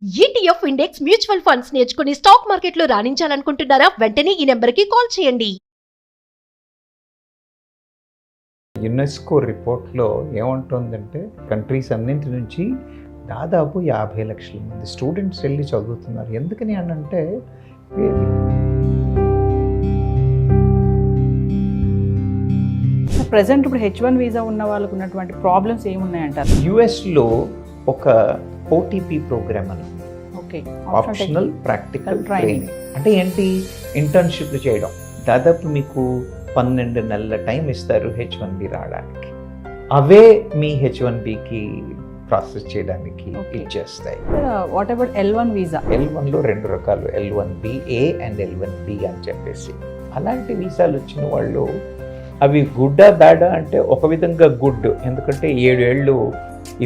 ETF index mutual funds నేర్చుకుని stock మార్కెట్లో రాణించాలనుకుంటున్నారా? వెంటనే ఈ నెంబర్కి కాల్ చేయండి. యునెస్కో రిపోర్ట్లో ఏముంటుందంటే కంట్రీస్ అన్నింటి నుంచి దాదాపు 50 లక్షల మంది స్టూడెంట్స్ వెళ్ళి చదువుతున్నారు. ఎందుకని అంటే ప్రెసెంట్ ఇప్పుడు H1 వీసా ఉన్న వాళ్ళకు ఉన్నటువంటి ప్రాబ్లమ్స్ ఏమున్నాయంటారు? యుఎస్లో ఒక OTP ప్రోగ్రామ్ అని ఓకే, ఆప్షనల్ ప్రాక్టికల్ ట్రైనింగ్ అంటే ఏంటి, ఇంటర్న్షిప్ చేయడం. దాదాపు మీకు 12 నెలల టైం ఇస్తారు H1B రావడానికి. అవే మీ H1Bకి ప్రాసెస్ చేయడానికి ఇచ్చేస్తాయి. What about L1 visa? L1లో 2 రకాలు, L1BA అండ్ L1B అని చెప్పేసి. అలాంటి వీసాలు వచ్చిన వాళ్ళు అవి గుడ్డా బ్యాడా అంటే ఒక విధంగా గుడ్, ఎందుకంటే 7 ఏళ్ళు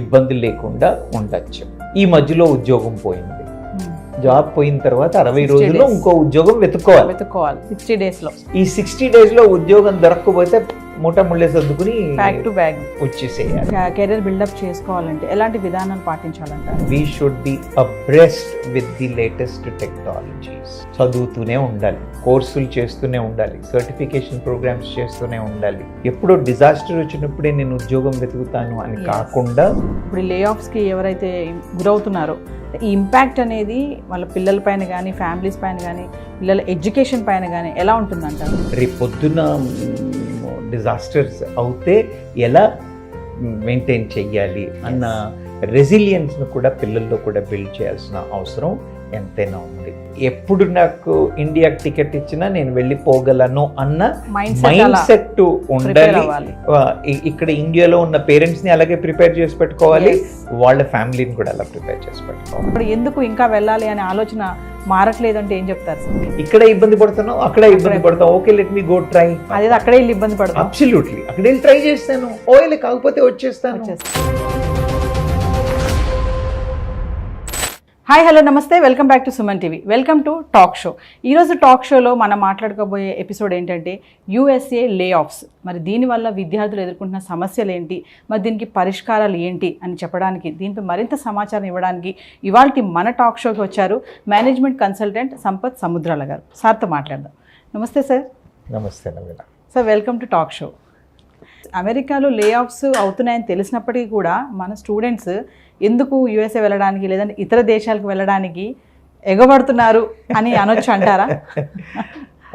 ఇబ్బంది లేకుండా ఉండొచ్చు. ఈ మధ్యలో ఉద్యోగం పోయింది, జాబ్ పోయిన తర్వాత 60 రోజుల్లో ఇంకో ఉద్యోగం వెతుక్కోవాలి 60 days లో. ఈ 60 days లో ఉద్యోగం దొరకకపోతే మూట ముళ్ళే సర్దుకుని బ్యాక్ టు బ్యాక్ వచ్చేసేయాలి. కెరీర్ బిల్డప్ చేసుకోవాలంటే ఎలాంటి విధానాలు పాటించాలంటారు? We should be abreast with the latest technologies. చదువుతూనే ఉండాలి, కోర్సులు చేస్తూనే ఉండాలి, సర్టిఫికేషన్ ప్రోగ్రామ్స్ చేస్తూనే ఉండాలి. ఎప్పుడో డిజాస్టర్ వచ్చినప్పుడే నేను ఉద్యోగం వెతుకుతాను అని కాకుండా. ఇప్పుడు లే ఆఫ్స్కి ఎవరైతే గురవుతున్నారో ఈ ఇంపాక్ట్ అనేది వాళ్ళ పిల్లల పైన కానీ, ఫ్యామిలీస్ పైన కానీ, పిల్లల ఎడ్యుకేషన్ పైన కానీ ఎలా ఉంటుందంటారు? రేపు పొద్దున్న డిజాస్టర్స్ అవుతే ఎలా మెయింటైన్ చెయ్యాలి అన్న రెసిలియన్స్ను కూడా పిల్లల్లో కూడా బిల్డ్ చేయాల్సిన అవసరం ఎంతైనా ఉంది. ఎప్పుడు నాకు ఇండియా టికెట్ ఇచ్చినా నేను వెళ్ళిపోగలను అన్న మైండ్ సెట్ ఉండాలి. ఇక్కడ ఇండియాలో ఉన్న పేరెంట్స్ని అలాగే ప్రిపేర్ చేసి పెట్టుకోవాలి, వాళ్ళ ఫ్యామిలీని కూడా అలా ప్రిపేర్ చేసి పెట్టుకోవాలి. ఇప్పుడు ఎందుకు ఇంకా వెళ్ళాలి అనే ఆలోచన మారట్లేదంటే ఏం చెప్తారు? ఇక్కడ ఇబ్బంది పడుతున్నావు, అక్కడ ఇబ్బంది పడతావు, okay let me go try. అదే అక్కడే వెళ్ళి ఇబ్బంది పడతాం. అబ్సల్యూట్లీ అక్కడ వెళ్ళి ట్రై చేస్తాను, ఓకే కాకపోతే వచ్చేస్తాను. హాయ్, హలో, నమస్తే, welcome back to Suman TV. Welcome to talk show. ఈరోజు టాక్ షోలో మనం మాట్లాడుకోబోయే ఎపిసోడ్ ఏంటంటే USA లే ఆఫ్స్. మరి దీనివల్ల విద్యార్థులు ఎదుర్కొంటున్న సమస్యలు ఏంటి, మరి దీనికి పరిష్కారాలు ఏంటి అని చెప్పడానికి, దీనిపై మరింత సమాచారం ఇవ్వడానికి ఇవాళ మన టాక్ షోకి వచ్చారు మేనేజ్మెంట్ కన్సల్టెంట్ సంపత్ సముద్రాల గారు. సార్తో మాట్లాడదాం. నమస్తే సార్. నమస్తే Naveena. Sir, welcome to talk show. అమెరికాలో లే ఆఫ్స్ అవుతున్నాయని తెలిసినప్పటికీ కూడా మన స్టూడెంట్స్ ఎందుకు USA వెళ్ళడానికి లేదంటే ఇతర దేశాలకు వెళ్ళడానికి ఎగబడుతున్నారు అని అనొచ్చు అంటారా?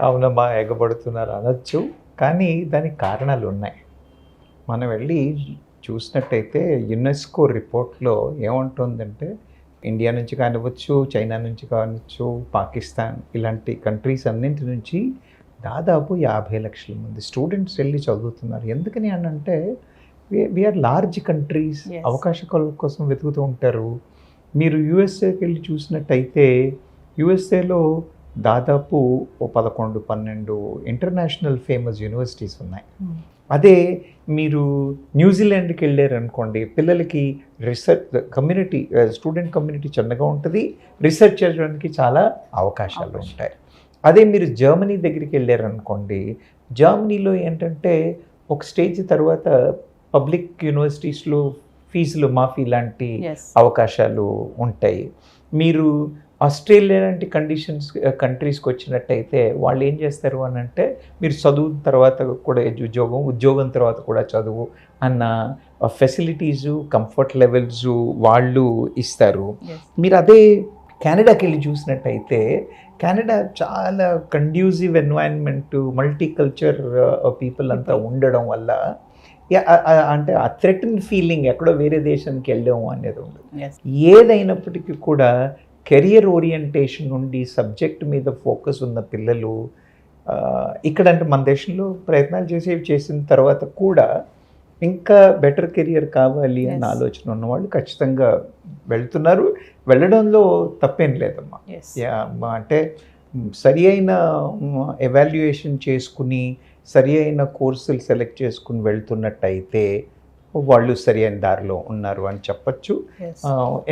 అవునమ్మా, ఎగబడుతున్నారు అనొచ్చు, కానీ దానికి కారణాలు ఉన్నాయి. మనం వెళ్ళి చూసినట్టయితే యునెస్కో రిపోర్ట్లో ఏముంటుందంటే ఇండియా నుంచి కానివ్వచ్చు, చైనా నుంచి కానివచ్చు, పాకిస్తాన్ ఇలాంటి కంట్రీస్ అన్నింటి నుంచి దాదాపు 50 లక్షల మంది స్టూడెంట్స్ వెళ్ళి చదువుతున్నారు. ఎందుకని అంటే వీఆర్ లార్జ్ కంట్రీస్, అవకాశాల కోసం వెతుకుతూ ఉంటారు. మీరు USAకి వెళ్ళి చూసినట్టయితే USAలో దాదాపు 11-12 ఇంటర్నేషనల్ ఫేమస్ యూనివర్సిటీస్ ఉన్నాయి. అదే మీరు న్యూజిలాండ్కి వెళ్ళారనుకోండి, పిల్లలకి రీసెర్చ్ కమ్యూనిటీ, స్టూడెంట్ కమ్యూనిటీ చిన్నగా ఉంటుంది, రీసెర్చ్ చేయడానికి చాలా అవకాశాలు ఉంటాయి. అదే మీరు జర్మనీ దగ్గరికి వెళ్ళారనుకోండి, జర్మనీలో ఏంటంటే ఒక స్టేజ్ తర్వాత పబ్లిక్ యూనివర్సిటీస్లో ఫీజులు మాఫీ లాంటి అవకాశాలు ఉంటాయి. మీరు ఆస్ట్రేలియా లాంటి కంట్రీస్కి వచ్చినట్టయితే వాళ్ళు ఏం చేస్తారు అని అంటే, మీరు చదువు తర్వాత కూడా ఉద్యోగం తర్వాత కూడా చదువు అన్న ఫెసిలిటీసు, కంఫర్ట్ లెవెల్స్ వాళ్ళు ఇస్తారు. మీరు అదే కెనడాకి వెళ్ళి చూసినట్టయితే కెనడా చాలా కండ్యూసివ్ ఎన్వైరన్మెంట్, మల్టీకల్చర్ పీపుల్ అంతా ఉండడం వల్ల అంటే ఆ థ్రెటన్ ఫీలింగ్ ఎక్కడో వేరే దేశానికి వెళ్ళాము అనేది ఉండదు. ఏదైనప్పటికీ కూడా కెరియర్ ఓరియంటేషన్ నుండి సబ్జెక్ట్ మీద ఫోకస్ ఉన్న పిల్లలు ఇక్కడ అంటే మన దేశంలో ప్రయత్నాలు చేసిన తర్వాత కూడా ఇంకా బెటర్ కెరియర్ కావాలి అన్న ఆలోచన ఉన్నవాళ్ళు ఖచ్చితంగా వెళ్తున్నారు. వెళ్ళడంలో తప్పేం లేదమ్మా. అంటే సరి అయిన ఎవాల్యుయేషన్ చేసుకుని సరి అయిన కోర్సులు సెలెక్ట్ చేసుకుని వెళ్తున్నట్టయితే వాళ్ళు సరి అయిన దారిలో ఉన్నారు అని చెప్పచ్చు.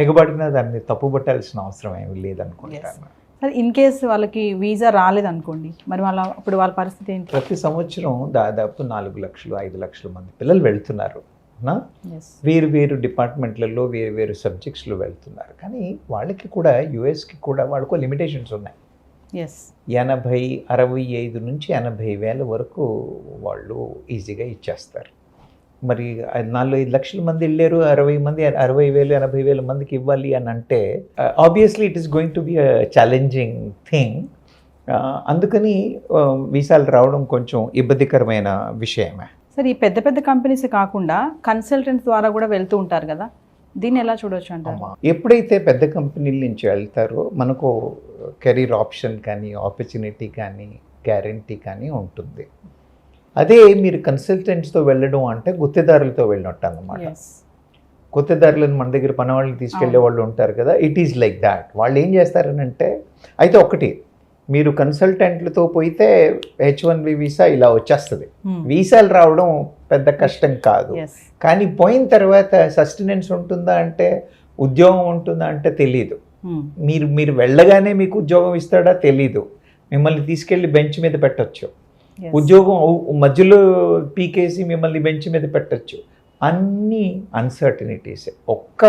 ఎగబడినా దాన్ని తప్పుపట్టాల్సిన అవసరం ఏమి లేదనుకుంటాను. సరే, ఇన్ కేస్ వాళ్ళకి వీసా రాలేదనుకోండి, మరి వాళ్ళ పరిస్థితి ఏంటి? ప్రతి సంవత్సరం దాదాపు 4 లక్షలు 5 లక్షల మంది పిల్లలు వెళ్తున్నారు వేరు వేరు డిపార్ట్మెంట్లలో వేరు వేరు సబ్జెక్ట్స్లో వెళ్తున్నారు. కానీ వాళ్ళకి కూడా యుఎస్కి కూడా వాళ్ళకు లిమిటేషన్స్ ఉన్నాయి. 65 నుంచి 80,000 వరకు వాళ్ళు ఈజీగా ఇచ్చేస్తారు. మరి 4-5 లక్షల మంది వెళ్ళారు, 60,000 80,000 మందికి ఇవ్వాలి అని అంటే obviously it is going to be a challenging thing. అందుకని వీసాలు రావడం కొంచెం ఇబ్బందికరమైన విషయమే. సార్, ఈ పెద్ద పెద్ద కంపెనీస్ కాకుండా కన్సల్టెంట్స్ ద్వారా కూడా వెళ్తూ ఉంటారు కదా, దీన్ని ఎలా చూడవచ్చు అంటారు? ఎప్పుడైతే పెద్ద కంపెనీల నుంచి వెళ్తారో మనకు కెరీర్ ఆప్షన్ కానీ ఆపర్చునిటీ కానీ గ్యారంటీ కానీ ఉంటుంది. అదే మీరు కన్సల్టెంట్స్తో వెళ్ళడం అంటే గుత్తేదారులతో వెళ్ళినట్టు అన్నమాట. గుత్తేదారులను మన దగ్గర పనివాళ్ళని తీసుకెళ్లే వాళ్ళు ఉంటారు కదా, ఇట్ ఈజ్ లైక్ దాట్. వాళ్ళు ఏం చేస్తారనంటే, అయితే ఒకటి మీరు కన్సల్టెంట్లతో పోయితే H1B వీసా ఇలా వచ్చేస్తుంది. వీసాలు రావడం పెద్ద కష్టం కాదు. కానీ పోయిన తర్వాత సస్టెనెన్స్ ఉంటుందా అంటే, ఉద్యోగం ఉంటుందా అంటే తెలీదు. మీరు వెళ్ళగానే మీకు ఉద్యోగం ఇస్తాడా తెలీదు. మిమ్మల్ని తీసుకెళ్ళి బెంచ్ మీద పెట్టచ్చు, ఉద్యోగం మధ్యలో పీకేసి మిమ్మల్ని బెంచ్ మీద పెట్టచ్చు. అన్నీ అన్సర్టనిటీసే. ఒక్క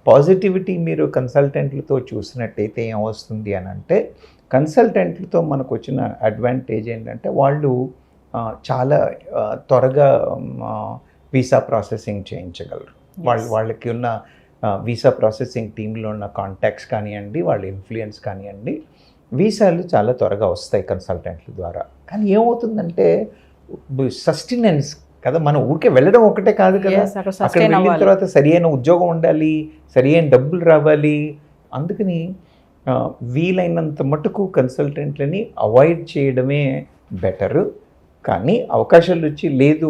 పాజిటివిటీ మీరు కన్సల్టెంట్లతో చూసినట్టయితే ఏమొస్తుంది అని అంటే, కన్సల్టెంట్లతో మనకు వచ్చిన అడ్వాంటేజ్ ఏంటంటే వాళ్ళు చాలా త్వరగా వీసా ప్రాసెసింగ్ చేయించగలరు. వాళ్ళకి ఉన్న వీసా ప్రాసెసింగ్ టీంలో ఉన్న కాంటాక్ట్స్ కానివ్వండి, వాళ్ళ ఇన్ఫ్లుయెన్స్ కానివ్వండి, వీసాలు చాలా త్వరగా వస్తాయి కన్సల్టెంట్ల ద్వారా. కానీ ఏమవుతుందంటే సస్టెనెన్స్ కదా, మనం ఊరికే వెళ్ళడం ఒకటే కాదు కదా, అక్కడ వెళ్ళిన తర్వాత సరి అయిన ఉద్యోగం ఉండాలి, సరి అయిన డబ్బులు రావాలి. అందుకని వీలైనంత మటుకు కన్సల్టెంట్లని అవాయిడ్ చేయడమే బెటరు. కానీ అవకాశాలు వచ్చి లేదు,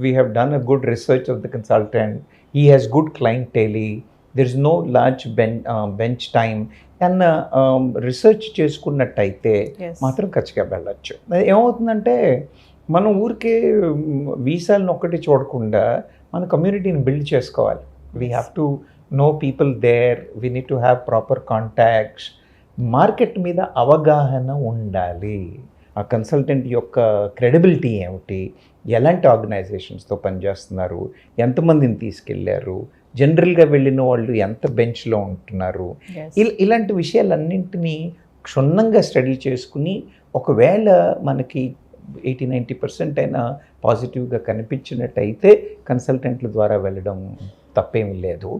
we have done a good research of the consultant, he has good clientele, there is no large bench time అన్న రీసెర్చ్ చేసుకున్నట్టయితే మాత్రం ఖచ్చితంగా వెళ్ళచ్చు. ఏమవుతుందంటే మనం ఊరికే వీసాలను ఒక్కటి చూడకుండా మన కమ్యూనిటీని బిల్డ్ చేసుకోవాలి. We have to know people there, we need to have proper contacts. Market మీద అవగాహన ఉండాలి. ఆ కన్సల్టెంట్ యొక్క క్రెడిబిలిటీ ఏమిటి, ఎలాంటి ఆర్గనైజేషన్స్తో పనిచేస్తున్నారు, ఎంతమందిని తీసుకెళ్ళారు, జనరల్గా వెళ్ళిన వాళ్ళు ఎంత బెంచ్లో ఉంటున్నారు, ఇలాంటి విషయాలన్నింటినీ క్షుణ్ణంగా స్టడీ చేసుకుని ఒకవేళ మనకి 80-90% అయినా పాజిటివ్గా కనిపించినట్టయితే కన్సల్టెంట్ల ద్వారా వెళ్ళడం తప్పేమీ లేదు.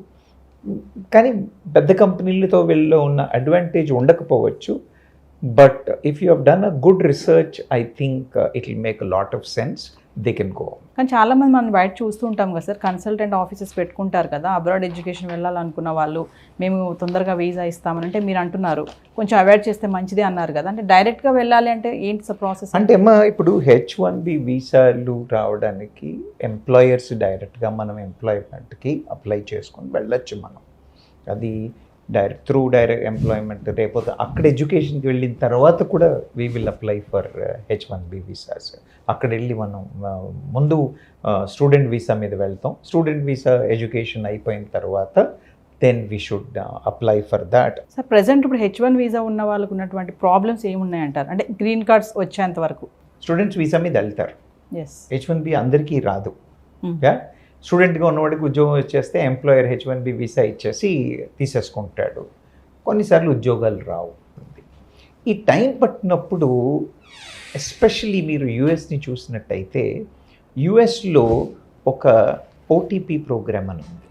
కానీ పెద్ద కంపెనీలతో వెళ్ళి ఉన్న అడ్వాంటేజ్ ఉండకపోవచ్చు. But if you have done a good research, I think it will make a lot of sense, they can go. కానీ చాలామంది మనం బయట చూస్తూ ఉంటాం కదా సార్, కన్సల్టెంట్ ఆఫీసెస్ పెట్టుకుంటారు కదా, అబ్రాడ్ ఎడ్యుకేషన్ వెళ్ళాలనుకున్న వాళ్ళు, మేము తొందరగా వీసా ఇస్తామని అంటే మీరు అంటున్నారు కొంచెం అవాయిడ్ చేస్తే మంచిదే అన్నారు కదా, అంటే డైరెక్ట్గా వెళ్ళాలి అంటే ఏంటి సార్ ప్రాసెస్? అంటే ఇప్పుడు H1B వీసాలు రావడానికి ఎంప్లాయర్స్ డైరెక్ట్గా మనం ఎంప్లాయ్మెంట్కి అప్లై చేసుకొని వెళ్ళొచ్చు. మనం అది డైరెక్ట్ ఎంప్లాయ్మెంట్, రేపోతే అక్కడ ఎడ్యుకేషన్కి వెళ్ళిన తర్వాత కూడా we will apply for H1B visas. అక్కడ వెళ్ళి మనం ముందు స్టూడెంట్ వీసా మీద వెళ్తాం. స్టూడెంట్ వీసా ఎడ్యుకేషన్ అయిపోయిన తర్వాత then we should apply for that. Sir, present ఇప్పుడు H1 వీసా ఉన్న వాళ్ళకు ఉన్నటువంటి ప్రాబ్లమ్స్ ఏమున్నాయంటారు? అంటే గ్రీన్ కార్డ్స్ వచ్చేంత వరకు స్టూడెంట్స్ వీసా మీద వెళ్తారు. H1B అందరికీ రాదు. స్టూడెంట్గా ఉన్నవాడికి ఉద్యోగం వచ్చేస్తే ఎంప్లాయర్ H1B వీసా ఇచ్చేసి తీసేసుకుంటాడు. కొన్నిసార్లు ఉద్యోగాలు రావు. ఈ టైం పట్టినప్పుడు ఎస్పెషల్లీ మీరు యుఎస్ని చూసినట్టయితే యుఎస్లో ఒక OTP ప్రోగ్రామ్ అని ఉంది,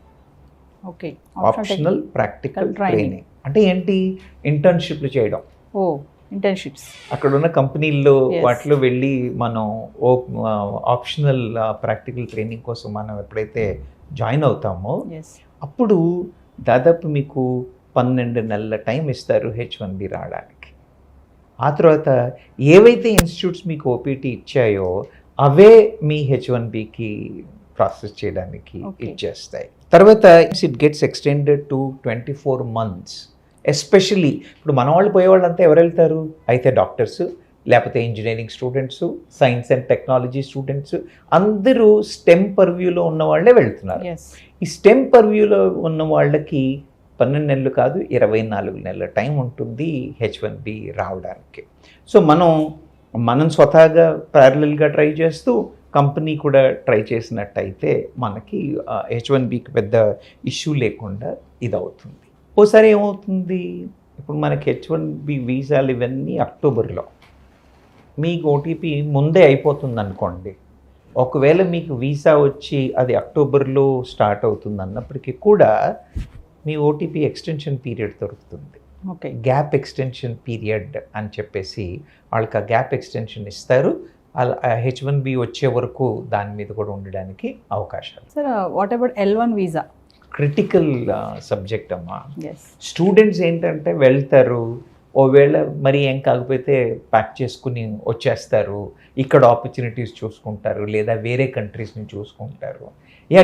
ఆప్షనల్ ప్రాక్టికల్ ట్రైనింగ్. అంటే ఏంటి? ఇంటర్న్షిప్లు చేయడం. ఇంటర్న్షిప్స్ అక్కడ ఉన్న కంపెనీల్లో వాటిలో వెళ్ళి మనం ఆప్షనల్ ప్రాక్టికల్ ట్రైనింగ్ కోసం మనం ఎప్పుడైతే జాయిన్ అవుతామో అప్పుడు దాదాపు మీకు 12 నెలల టైం ఇస్తారు H1B రావడానికి. ఆ తర్వాత ఏవైతే ఇన్స్టిట్యూట్స్ మీకు OPT ఇచ్చాయో అవే మీ H1Bకి ప్రాసెస్ చేయడానికి ఇచ్చేస్తాయి. తర్వాత it gets extended to 24 months. Especially ఇప్పుడు మన వాళ్ళు పోయేవాళ్ళంతా ఎవరు వెళ్తారు? అయితే డాక్టర్స్, లేకపోతే engineering students, science and technology students, అందరూ స్టెమ్ పర్వ్యూలో ఉన్న వాళ్ళే వెళ్తున్నారు. ఈ స్టెమ్ పర్వ్యూలో ఉన్న వాళ్ళకి 12 నెలలు కాదు 24 నెలల టైం ఉంటుంది H1B రావడానికి. సో మనం స్వతహాగా ప్యారలల్గా ట్రై చేస్తూ కంపెనీ కూడా ట్రై చేసినట్టయితే మనకి H1Bకి పెద్ద ఇష్యూ లేకుండా ఇది అవుతుంది. ఓసారి ఏమవుతుంది, ఇప్పుడు మనకి H1B వీసాలు ఇవన్నీ అక్టోబర్లో, మీకు ఓటీపీ ముందే అయిపోతుంది అనుకోండి. ఒకవేళ మీకు వీసా వచ్చి అది అక్టోబర్లో స్టార్ట్ అవుతుంది అన్నప్పటికీ కూడా మీ ఓటీపీ ఎక్స్టెన్షన్ పీరియడ్ దొరుకుతుంది. ఓకే, గ్యాప్ ఎక్స్టెన్షన్ పీరియడ్ అని చెప్పేసి వాళ్ళకి ఆ గ్యాప్ ఎక్స్టెన్షన్ ఇస్తారు. అలా H1B వచ్చే వరకు దాని మీద కూడా ఉండడానికి అవకాశాలు. Sir what about L1 visa? Critical subject అమ్మా. ఎస్, స్టూడెంట్స్ ఏంటంటే వెళ్తారు, ఓవేళ మరి ఏం కాకపోతే ప్యాక్ చేసుకుని వచ్చేస్తారు, ఇక్కడ ఆపర్చునిటీస్ చూసుకుంటారు లేదా వేరే కంట్రీస్ని చూసుకుంటారు.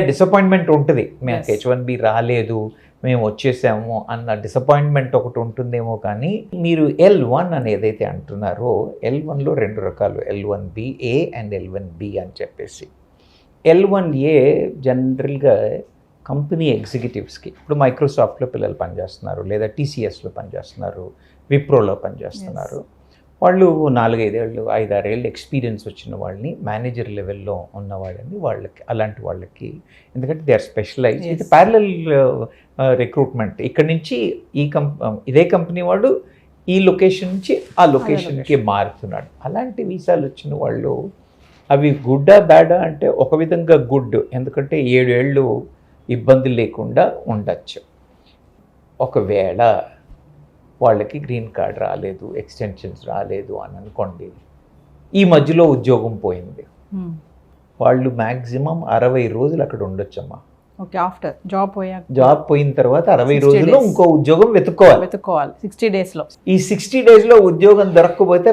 డిసప్పాయింట్మెంట్ ఉంటుంది, మేము Yes. H1B రాలేదు మేము వచ్చేసాము అన్న డిసప్పాయింట్మెంట్ ఒకటి ఉంటుందేమో. కానీ మీరు L1 అని ఏదైతే అంటున్నారో, L1లో 2 రకాలు, L1BA అండ్ L1B అని చెప్పేసి. L1A జనరల్గా కంపెనీ ఎగ్జిక్యూటివ్స్కి, ఇప్పుడు మైక్రోసాఫ్ట్లో పిల్లలు పనిచేస్తున్నారు లేదా TCSలో పనిచేస్తున్నారు, విప్రోలో పనిచేస్తున్నారు. వాళ్ళు 4-5 ఏళ్ళు 5-6 ఏళ్ళు ఎక్స్పీరియన్స్ వచ్చిన వాళ్ళని, మేనేజర్ లెవెల్లో ఉన్న వాళ్ళని, వాళ్ళకి అలాంటి వాళ్ళకి, ఎందుకంటే దే ఆర్ స్పెషలైజ్. Yes. ఇది ప్యారలల్ రిక్రూట్మెంట్. ఇక్కడ నుంచి ఇదే కంపెనీ వాడు ఈ లొకేషన్ నుంచి ఆ లొకేషన్కి మారుతున్నాడు. అలాంటి వీసాలు వచ్చిన వాళ్ళు అవి గుడ్డా బ్యాడా అంటే ఒక విధంగా గుడ్, ఎందుకంటే 7 ఏళ్ళు ఇబ్బంది లేకుండా ఉండొచ్చు. ఒకవేళ వాళ్ళకి గ్రీన్ కార్డ్ రాలేదు, ఎక్స్టెన్షన్స్ రాలేదు అని అనుకోండి, ఈ మధ్యలో ఉద్యోగం పోయింది, వాళ్ళు మ్యాక్సిమం 60 రోజులు అక్కడ ఉండొచ్చమ్మా. ఓకే, ఆఫ్టర్ జాబ్ జాబ్ పోయిన తర్వాత 60 60 రోజుల్లో days. ఇంకో ఉద్యోగం వెతుక్కోవాలి 60 డేస్లో. ఈ 60 డేస్లో ఉద్యోగం దొరకకపోతే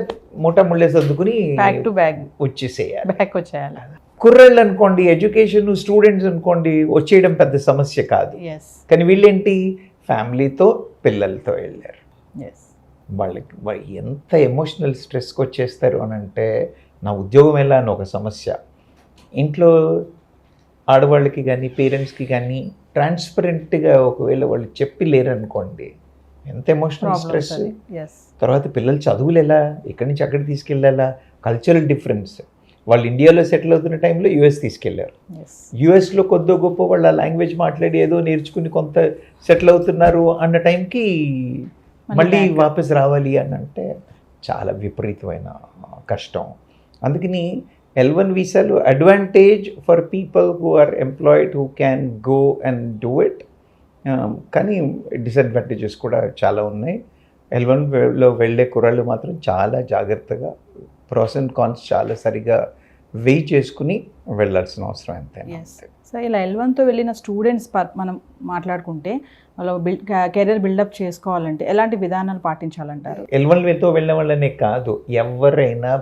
ముళ్ళే సర్దుకుని బ్యాక్ టు బ్యాక్ వచ్చేసేయాలి. బ్యాక్ వచ్చేయాలి. కుర్రాళ్ళు అనుకోండి, ఎడ్యుకేషన్ స్టూడెంట్స్ అనుకోండి, వచ్చేయడం పెద్ద సమస్య కాదు. ఎస్, కానీ వీళ్ళేంటి, ఫ్యామిలీతో పిల్లలతో వెళ్ళారు. ఎస్, వాళ్ళకి ఎంత ఎమోషనల్ స్ట్రెస్కి వచ్చేస్తారు అని అంటే, నా ఉద్యోగం ఎలా అని ఒక సమస్య. ఇంట్లో ఆడవాళ్ళకి కానీ పేరెంట్స్కి కానీ ట్రాన్స్పరెంట్గా ఒకవేళ వాళ్ళు చెప్పి లేరనుకోండి, ఎంత ఎమోషనల్ స్ట్రెస్. ఎస్, తర్వాత పిల్లలు చదువులు ఎలా, ఇక్కడి నుంచి అక్కడికి తీసుకెళ్ళాలా, కల్చరల్ డిఫరెన్స్. వాళ్ళు ఇండియాలో సెటిల్ అవుతున్న టైంలో US తీసుకెళ్లారు. ఎస్, యుఎస్లో కొద్దో గొప్ప వాళ్ళ లాంగ్వేజ్ మాట్లాడి ఏదో నేర్చుకుని కొంత సెటిల్ అవుతున్నారు అన్న టైంకి మళ్ళీ back. వాపస్ రావాలి అని అంటే చాలా విపరీతమైన కష్టం. అందుకని L1 వీసాలు advantage for people who are employed who can go and do it. కానీ డిసడ్వాంటేజెస్ కూడా చాలా ఉన్నాయి. L1లో వెళ్ళే కుర్రాళ్ళు మాత్రం చాలా జాగ్రత్తగా ప్రోస్ అండ్ కాన్స్ చాలా సరిగా వెయిట్ చేసుకుని వెళ్ళాల్సిన అవసరం ఎంతైనా ఉంది. సో ఇలా L1తో వెళ్ళిన స్టూడెంట్స్ మనం మాట్లాడుకుంటే వాళ్ళు కెరీర్ బిల్డప్ చేసుకోవాలంటే ఎలాంటి విధానాలు పాటించాలంటారు? L1తో వెళ్ళిన వాళ్ళనే కాదు, ఎవరైనా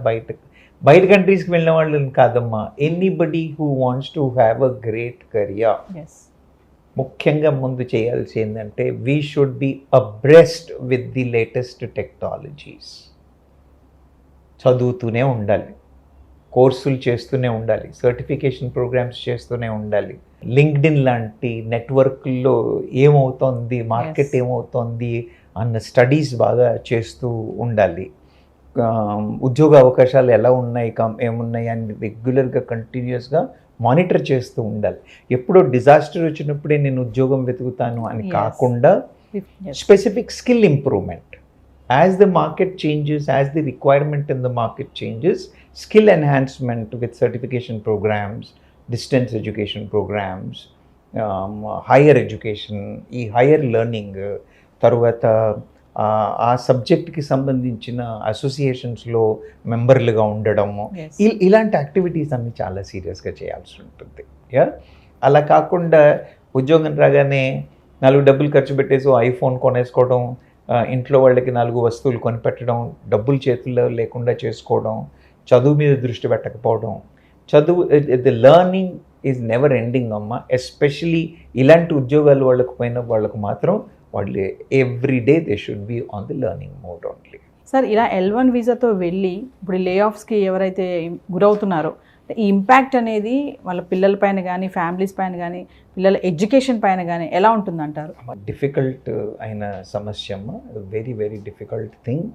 బయట కంట్రీస్కి వెళ్ళిన వాళ్ళని కాదమ్మా, anybody who wants to have a great career. Yes, ముఖ్యంగా ముందు చేయాల్సి ఏంటంటే, we should be abreast with the latest technologies. చదువుతూనే ఉండాలి, కోర్సులు చేస్తూనే ఉండాలి, సర్టిఫికేషన్ ప్రోగ్రామ్స్ చేస్తూనే ఉండాలి. లింక్డ్ఇన్ లాంటి నెట్వర్క్లో ఏమవుతోంది, మార్కెట్ ఏమవుతోంది అన్న స్టడీస్ బాగా చేస్తూ ఉండాలి. ఉద్యోగ అవకాశాలు ఎలా ఉన్నాయి, ఏమున్నాయి అని రెగ్యులర్గా కంటిన్యూస్గా మానిటర్ చేస్తూ ఉండాలి. ఎప్పుడో డిజాస్టర్ వచ్చినప్పుడే నేను ఉద్యోగం వెతుకుతాను అని కాకుండా specific skill improvement. As the market changes, as the requirement in the market changes, skill enhancement with certification programs, distance education programs, higher education, ఈ higher learning, తర్వాత ఆ సబ్జెక్ట్కి సంబంధించిన అసోసియేషన్స్లో మెంబర్లుగా ఉండడము, ఇలాంటి యాక్టివిటీస్ అన్ని చాలా సీరియస్గా చేయాల్సి ఉంటుంది. అలా కాకుండా ఉద్యోగం రాగానే 4 డబ్బులు ఖర్చు పెట్టేసి ఐఫోన్ కొనేసుకోవడం, ఇంట్లో వాళ్ళకి 4 వస్తువులు కొనిపెట్టడం, డబ్బులు చేతుల్లో లేకుండా చేసుకోవడం, చదువు మీద దృష్టి పెట్టకపోవడం. The learning is never ending అమ్మ. ఎస్పెషలీ ఇలాంటి ఉద్యోగాలు వాళ్ళకు మాత్రం వాళ్ళు every day they should be on the learning mode only. Sir, ఇలా L1 వీసాతో వెళ్ళి ఇప్పుడు లే ఆఫ్స్కి ఎవరైతే గురవుతున్నారో ఈ ఇంపాక్ట్ అనేది వాళ్ళ పిల్లల పైన కానీ, ఫ్యామిలీస్ పైన కానీ, పిల్లల ఎడ్యుకేషన్ పైన కానీ ఎలా ఉంటుందంటారు? డిఫికల్ట్ అయిన సమస్య అమ్మ, వెరీ వెరీ డిఫికల్ట్ థింగ్.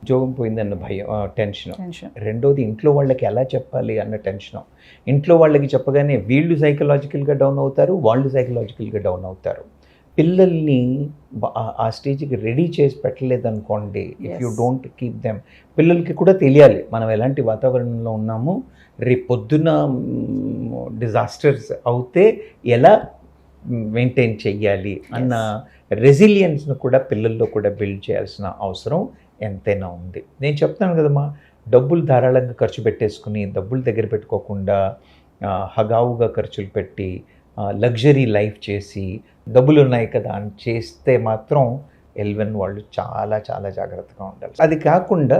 ఉద్యోగం పోయిందన్న భయం, టెన్షన్. టెన్షన్. రెండోది ఇంట్లో వాళ్ళకి ఎలా చెప్పాలి అన్న టెన్షన్. ఇంట్లో వాళ్ళకి చెప్పగానే వీళ్ళు సైకలాజికల్గా డౌన్ అవుతారు, వాళ్ళు సైకలాజికల్గా డౌన్ అవుతారు. పిల్లల్ని ఆ స్టేజ్కి రెడీ చేసి పెట్టలేదనుకోండి, if you don't keep them, పిల్లలకి కూడా తెలియాలి మనం ఎలాంటి వాతావరణంలో ఉన్నాము, రేపు పొద్దున డిజాస్టర్స్ అవుతే ఎలా మెయింటైన్ చెయ్యాలి అన్న రెసిలియన్స్ను కూడా పిల్లల్లో కూడా బిల్డ్ చేయాల్సిన అవసరం ఎంతైనా ఉంది. నేను చెప్తాను కదమ్మా, డబ్బులు ధారాళంగా ఖర్చు పెట్టేసుకుని డబ్బులు దగ్గర పెట్టుకోకుండా హగావుగా ఖర్చులు పెట్టి లగ్జరీ లైఫ్ చేసి డబ్బులు ఉన్నాయి కదా అని చేస్తే మాత్రం ఎల్వెన్ వాళ్ళు చాలా చాలా జాగ్రత్తగా ఉండాలి. అది కాకుండా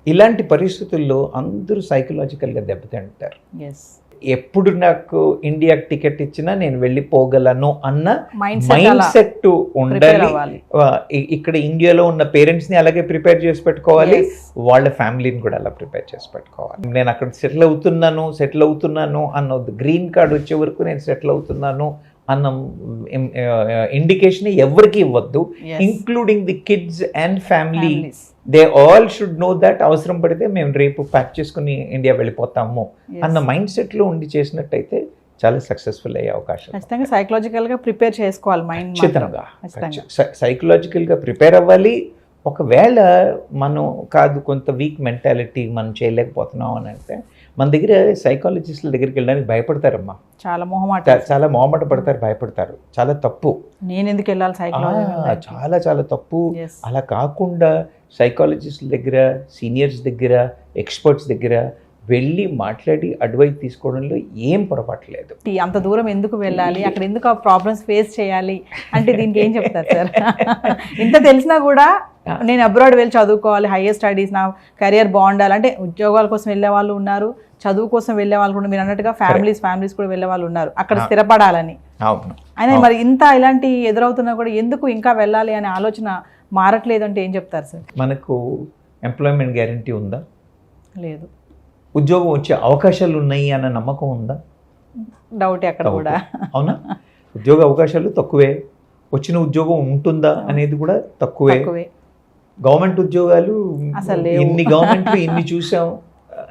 ఇలాంటి పరిస్థితుల్లో అందరూ సైకలాజికల్గా దెబ్బతింటారు. ఎప్పుడు నాకు ఇండియాకి టికెట్ ఇచ్చినా నేను వెళ్ళిపోగలను అన్న మైండ్ సెట్ ఉండాలి. ఇక్కడ ఇండియాలో ఉన్న పేరెంట్స్ని అలాగే ప్రిపేర్ చేసి పెట్టుకోవాలి, వాళ్ళ ఫ్యామిలీని కూడా అలా ప్రిపేర్ చేసి పెట్టుకోవాలి. నేను అక్కడ సెటిల్ అవుతున్నాను అన్న గ్రీన్ కార్డ్ వచ్చే వరకు నేను సెటిల్ అవుతున్నాను అన్న ఇండికేషన్ ఎవరికి ఇవ్వద్దు, including the kids and family. They all should know that అవసరం పడితే మేము రేపు ప్యాక్ చేసుకుని ఇండియా వెళ్ళిపోతాము అన్న మైండ్ సెట్లో ఉండి చేసినట్టయితే చాలా సక్సెస్ఫుల్ అయ్యే అవకాశం. ఖచ్చితంగా సైకలాజికల్గా ప్రిపేర్ చేసుకోవాలి మైండ్. ఖచ్చితంగా సైకలాజికల్గా ప్రిపేర్ అవ్వాలి. ఒకవేళ మనం కాదు కొంత వీక్ మెంటాలిటీ మనం చేయలేకపోతున్నాం అని అంటే మన దగ్గర సైకాలజిస్టుల దగ్గరికి వెళ్ళడానికి భయపడతారమ్మా. చాలా మొహమాట పడతారు, భయపడతారు. చాలా తప్పు. నేను ఎందుకు వెళ్ళాలి సైకాలజీ? చాలా చాలా తప్పు. అలా కాకుండా సైకాలజిస్టుల దగ్గర, సీనియర్స్ దగ్గర, ఎక్స్పర్ట్స్ దగ్గర వెళ్ళి మాట్లాడి అడ్వైస్ తీసుకోవడంలో ఏం పొరపాటు లేదు. అంత దూరం ఎందుకు వెళ్ళాలి, అక్కడ ఎందుకు ఆ ప్రాబ్లమ్స్ ఫేస్ చేయాలి అంటే దీనికి ఏం చెప్తారు సార్? ఇంత తెలిసినా కూడా నేను అబ్రాడ్ వెళ్ళి చదువుకోవాలి, హైయర్ స్టడీస్, నా కెరియర్ బాగుండాలి అంటే ఉద్యోగాల కోసం వెళ్ళే వాళ్ళు ఉన్నారు, చదువు కోసం వెళ్ళే వాళ్ళు కూడా మీరు అన్నట్టుగా ఫ్యామిలీస్ కూడా వెళ్ళే వాళ్ళు ఉన్నారు అక్కడ స్థిరపడాలని. అయినా మరి ఇంత ఇలాంటి ఎదురవుతున్నా కూడా ఎందుకు ఇంకా వెళ్ళాలి అనే ఆలోచన మారట్లేదు అంటే ఏం చెప్తారు సార్? మనకు ఎంప్లాయ్మెంట్ గ్యారంటీ ఉందా? లేదు. ఉద్యోగం వచ్చే అవకాశాలు ఉన్నాయి అన్న నమ్మకం ఉందా? డౌట్ అక్కడ కూడా. అవునా? ఉద్యోగ అవకాశాలు తక్కువే, వచ్చిన ఉద్యోగం ఉంటుందా అనేది కూడా తక్కువే. గవర్నమెంట్ ఉద్యోగాలు ఇన్ని గవర్నమెంట్లు ఇన్ని చూసాం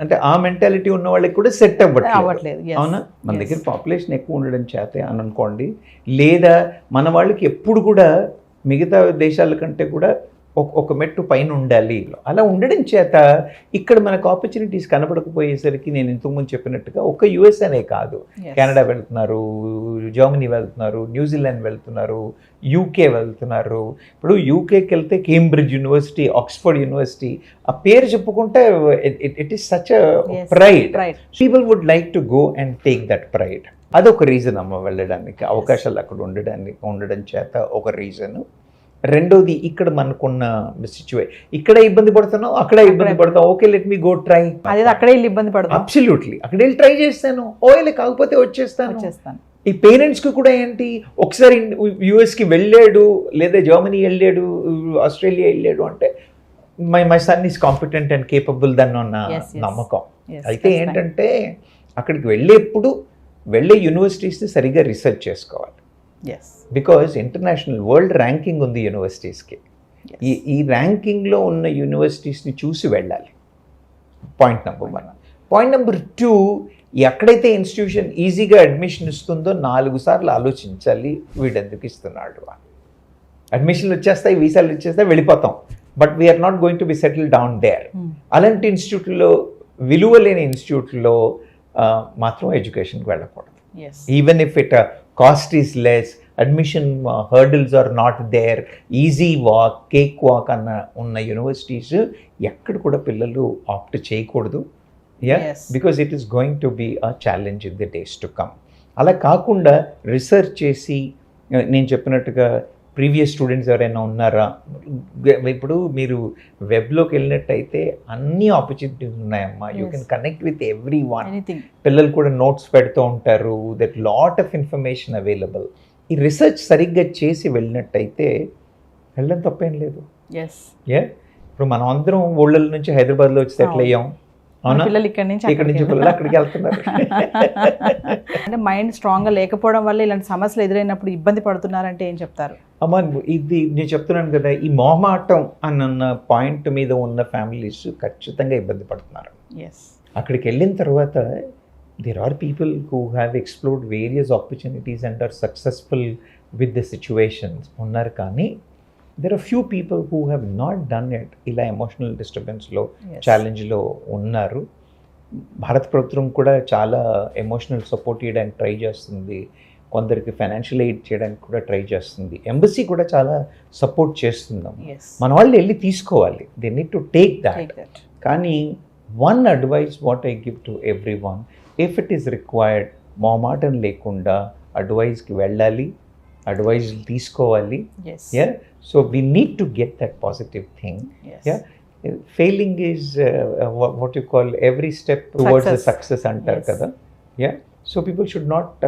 అంటే ఆ మెంటాలిటీ ఉన్న వాళ్ళకి కూడా సెట్ అవ్వట్లేదు. అవునా? మన దగ్గర పాపులేషన్ ఎక్కువ ఉండడం చేతే అని అనుకోండి, లేదా మన వాళ్ళకి ఎప్పుడు కూడా మిగతా దేశాల కంటే కూడా ఒక మెట్టు పైన ఉండాలి. అలా ఉండడం చేత ఇక్కడ మనకు ఆపర్చునిటీస్ కనబడకపోయేసరికి నేను ఇంతకుముందు చెప్పినట్టుగా ఒక యుఎస్ అనే కాదు, కెనడా వెళ్తున్నారు, జర్మనీ వెళ్తున్నారు, న్యూజిలాండ్ వెళ్తున్నారు, యూకే వెళ్తున్నారు. ఇప్పుడు యూకేకి వెళ్తే కేంబ్రిడ్జ్ యూనివర్సిటీ, ఆక్స్ఫర్డ్ యూనివర్సిటీ ఆ పేరు చెప్పుకుంటే it is such a pride. People would like to go and take that pride. అదొక రీజన్ అమ్మ వెళ్ళడానికి, అవకాశాలు అక్కడ ఉండడం చేత ఒక రీజను. రెండోది ఇక్కడ మనకున్న ఇక్కడ ఇబ్బంది పడుతున్నావు, అక్కడ ఇబ్బంది పడతావు, okay let me go try. అక్కడే ఇబ్బంది పడతాను, అబ్సల్యూట్లీ అక్కడ వెళ్ళి ట్రై చేస్తాను, ఓకే కాకపోతే వచ్చేస్తాను. ఈ పేరెంట్స్కి కూడా ఏంటి, ఒకసారి యుఎస్కి వెళ్ళాడు లేదా జర్మనీ వెళ్ళాడు, ఆస్ట్రేలియా వెళ్ళాడు అంటే my son is competent and capable దాన్ని ఉన్న నమ్మకం. అయితే ఏంటంటే అక్కడికి వెళ్ళే యూనివర్సిటీస్ని సరిగ్గా రీసెర్చ్ చేసుకోవాలి. బికాజ్ ఇంటర్నేషనల్ వరల్డ్ ర్యాంకింగ్ ఉంది యూనివర్సిటీస్కి. ఈ ర్యాంకింగ్లో ఉన్న యూనివర్సిటీస్ని చూసి వెళ్ళాలి. Point number 1. పాయింట్ నెంబర్ 2, ఎక్కడైతే ఇన్స్టిట్యూషన్ ఈజీగా అడ్మిషన్ ఇస్తుందో 4 సార్లు ఆలోచించాలి, వీడెందుకు ఇస్తున్నాడు. అడ్మిషన్లు వచ్చేస్తాయి, వీసాలు వచ్చేస్తాయి, వెళ్ళిపోతాం, but we're not going to be settle down there. అలాంటి ఇన్స్టిట్యూట్లో, విలువ లేని ఇన్స్టిట్యూట్లో మాత్రం ఎడ్యుకేషన్కి వెళ్ళకూడదు. Even if it cost is less, admission hurdles are not there, easy walk, cake walk అన్న ఉన్న యూనివర్సిటీస్ ఎక్కడ కూడా పిల్లలు ఆప్ట్ చేయకూడదు. Because it is going to be a challenge in the days to come. అలా కాకుండా రీసెర్చ్ చేసి, నేను చెప్పినట్టుగా ప్రీవియస్ స్టూడెంట్స్ ఎవరైనా ఉన్నారా, ఇప్పుడు మీరు వెబ్లోకి వెళ్ళినట్టయితే అన్ని ఆపర్చునిటీస్ ఉన్నాయమ్మా. You can connect with every one. పిల్లలు కూడా నోట్స్ పెడుతూ ఉంటారు, that lot of information available. ఈ రీసెర్చ్ సరిగ్గా చేసి వెళ్ళినట్టయితే వెళ్ళడం తప్పేం లేదు. ఇప్పుడు మనం అందరం ఊళ్ళ నుంచి హైదరాబాద్లో వచ్చి సెటిల్ అయ్యాం, అవునా? పిల్లలు ఇక్కడ నుంచి ఇక్కడ నుంచి పిల్లలు అక్కడికి వెళ్తున్నారు. అంటే మైండ్ స్ట్రాంగ్గా లేకపోవడం వల్ల ఇలాంటి సమస్యలు ఎదురైనప్పుడు ఇబ్బంది పడుతున్నారంటే ఏం చెప్తారు? అమ్మా, ఇది నేను చెప్తున్నాను కదా, ఈ మొహమాటం అన్న పాయింట్ మీద ఉన్న ఫ్యామిలీస్ ఖచ్చితంగా ఇబ్బంది పడుతున్నారు. ఎస్. అక్కడికి వెళ్ళిన తర్వాత there are people who have explored various opportunities and are successful with the situations ఉన్నారు. కానీ there are few people who have not done it. ఇలా ఎమోషనల్ డిస్టర్బెన్స్లో ఛాలెంజ్లో ఉన్నారు. భారత ప్రభుత్వం కూడా చాలా ఎమోషనల్ సపోర్ట్ చేయడానికి ట్రై చేస్తుంది, కొందరికి ఫైనాన్షియల్ ఎయిడ్ చేయడానికి కూడా ట్రై చేస్తుంది, ఎంబసీ కూడా చాలా సపోర్ట్ చేస్తున్నాం. మన వాళ్ళు వెళ్ళి తీసుకోవాలి, they need to take that. కానీ one advice what I give to everyone, if it is required, మొహమాటం లేకుండా అడ్వైస్కి వెళ్ళాలి, అడ్వైజ్ తీసుకోవాలి. Yeah, so we need to get that positive thing. Yeah, failing is what you call every step towards the success అంటారు కదా. Yeah, so people should not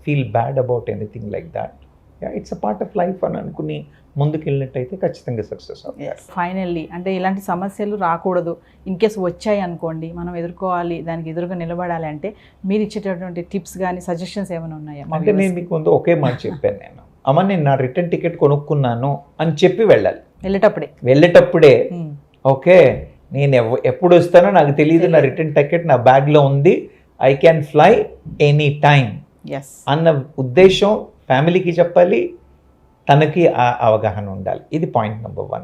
feel bad about anything like that. Yeah, it's a part of life అని అనుకుని ముందుకు వెళ్ళినట్టయితే ఖచ్చితంగా success అవుతారు. Finally అంటే ఇలాంటి సమస్యలు రాకూడదు, ఇన్ కేస్ వచ్చాయి అనుకోండి, మనం ఎదుర్కోవాలి, దానికి ఎదురుగా నిలబడాలి అంటే మీరు ఇచ్చేటటువంటి టిప్స్ కానీ సజెషన్స్ ఏమైనా ఉన్నాయా? అంటే నేను మీకు ముందు ఒకే మాట చెప్పాను, నేను అమ్మ నేను నా రిటర్న్ టికెట్ కొనుక్కున్నాను అని చెప్పి వెళ్ళాలి. వెళ్ళేటప్పుడే ఓకే, నేను ఎప్పుడు వస్తానో నాకు తెలియదు, నా రిటర్న్ టికెట్ నా బ్యాగ్లో ఉంది, I can fly any time అన్న ఉద్దేశం ఫ్యామిలీకి చెప్పాలి, తనకి ఆ అవగాహన ఉండాలి. ఇది పాయింట్ నెంబర్ 1.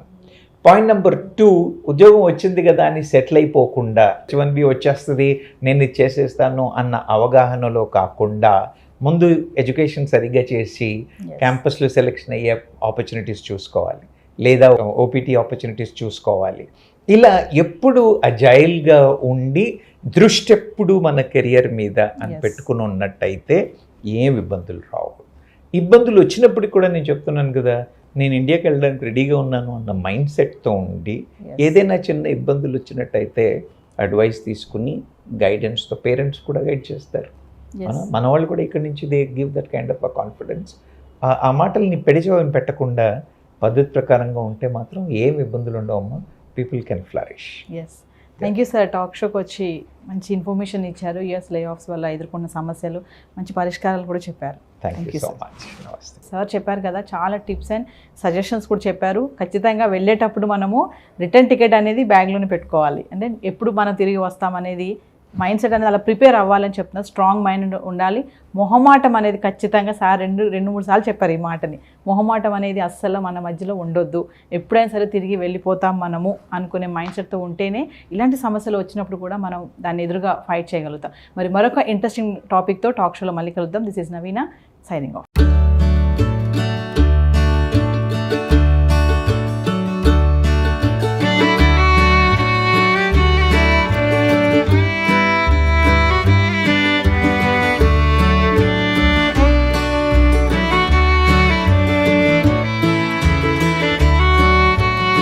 పాయింట్ నెంబర్ 2, ఉద్యోగం వచ్చింది కదా అని సెటిల్ అయిపోకుండా H1B వచ్చేస్తుంది నేను ఇది చేసేస్తాను అన్న అవగాహనలో కాకుండా ముందు ఎడ్యుకేషన్ సరిగ్గా చేసి క్యాంపస్లో సెలెక్షన్ అయ్యే ఆపర్చునిటీస్ చూసుకోవాలి, లేదా OPT ఆపర్చునిటీస్ చూసుకోవాలి. ఇలా ఎప్పుడు అజైల్గా ఉండి దృష్టి ఎప్పుడు మన కెరియర్ మీద అని పెట్టుకుని ఉన్నట్టయితే ఏం ఇబ్బందులు రావు. ఇబ్బందులు వచ్చినప్పటికి కూడా నేను చెప్తున్నాను కదా, నేను ఇండియాకి వెళ్ళడానికి రెడీగా ఉన్నాను అన్న మైండ్ సెట్తో ఉండి ఏదైనా చిన్న ఇబ్బందులు వచ్చినట్టయితే అడ్వైస్ తీసుకుని గైడెన్స్తో, పేరెంట్స్ కూడా గైడ్ చేస్తారు, మన వాళ్ళు కూడా ఇక్కడ నుంచి they give that kind of a confidence. ఆ మాటల్ని పెడిచేవని పెట్టకుండా పద్ధతి ప్రకారంగా ఉంటే మాత్రం ఏం ఇబ్బందులు ఉండవమ్మా, people can flourish. Thank you sir, talk షోకి వచ్చి మంచి ఇన్ఫర్మేషన్ ఇచ్చారు. యూఎస్ లే ఆఫ్స్ వల్ల ఎదుర్కొన్న సమస్యలు, మంచి పరిష్కారాలు కూడా చెప్పారు. Thank you so much. Sir చెప్పారు కదా, చాలా టిప్స్ అండ్ సజెషన్స్ కూడా చెప్పారు. ఖచ్చితంగా వెళ్ళేటప్పుడు మనము రిటర్న్ టికెట్ అనేది బ్యాగ్లోనే పెట్టుకోవాలి, అంటే ఎప్పుడు మనం తిరిగి వస్తామనేది మైండ్ సెట్ అనేది అలా ప్రిపేర్ అవ్వాలని చెప్తున్నారు. స్ట్రాంగ్ మైండ్ ఉండాలి. మొహమాటం అనేది ఖచ్చితంగా సార్ రెండు మూడు సార్లు చెప్పారు ఈ మాటని. మొహమాటం అనేది అస్సలు మన మధ్యలో ఉండొద్దు, ఎప్పుడైనా సరే తిరిగి వెళ్ళిపోతాం మనము అనుకునే మైండ్ సెట్తో ఉంటేనే ఇలాంటి సమస్యలు వచ్చినప్పుడు కూడా మనం దాన్ని ఎదురుగా ఫైట్ చేయగలుగుతాం. మరి మరొక ఇంట్రెస్టింగ్ టాపిక్తో టాక్ షోలో మళ్ళీ కలుద్దాం. This is Naveena signing of.